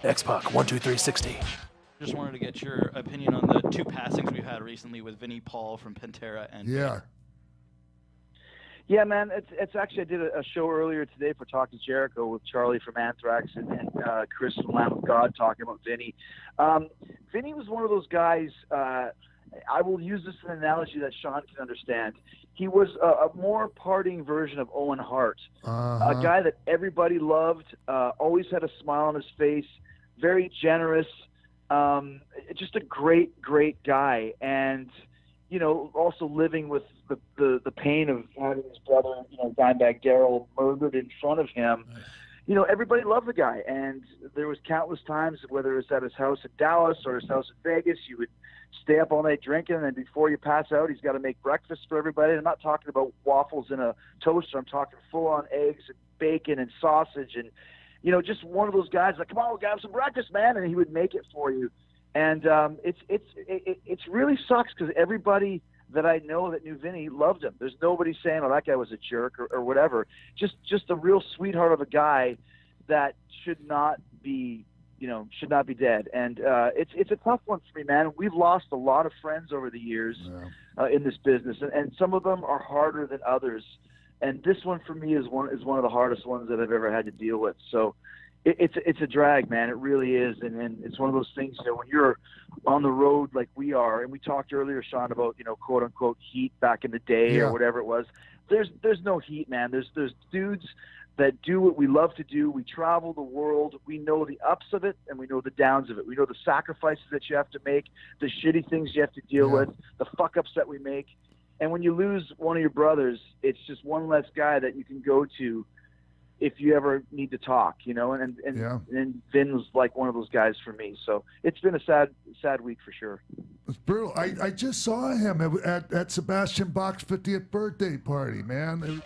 X-Pac, 12360. Just wanted to get your opinion on the two passings we've had recently with Vinnie Paul from Pantera and Yeah, man. It's actually, I did a show earlier today for Talking Jericho with Charlie from Anthrax and Chris from Lamb of God talking about Vinnie. Vinnie was one of those guys. I will use this as an analogy that Sean can understand. He was a more partying version of Owen Hart, a guy that everybody loved, always had a smile on his face, very generous, just a great, great guy. And, you know, also living with the pain of having his brother, you know, Dimebag Darrell murdered in front of him. You know, everybody loved the guy. And there was countless times, whether it was at his house in Dallas or his house in Vegas, you would stay up all night drinking, and then before you pass out, he's got to make breakfast for everybody. I'm not talking about waffles in a toaster. I'm talking full-on eggs and bacon and sausage and, you know, just one of those guys like, come on, we'll have some breakfast, man, and he would make it for you. And it's really sucks because everybody that I know that knew Vinnie loved him. There's nobody saying, oh, that guy was a jerk or whatever. Just a real sweetheart of a guy that should not be dead. And it's a tough one for me, man. We've lost a lot of friends over the years in this business, and some of them are harder than others. And this one for me is one of the hardest ones that I've ever had to deal with. So it's a drag, man. It really is. And it's one of those things, you know, when you're on the road like we are, and we talked earlier, Sean, about, you know, quote unquote heat back in the day or whatever it was. There's no heat, man. There's dudes that do what we love to do. We travel the world. We know the ups of it and we know the downs of it. We know the sacrifices that you have to make, the shitty things you have to deal with, the fuck ups that we make. And when you lose one of your brothers, it's just one less guy that you can go to if you ever need to talk, you know, and Vin was like one of those guys for me. So it's been a sad week for sure. It's brutal. I just saw him at Sebastian Bach's 50th birthday party, man.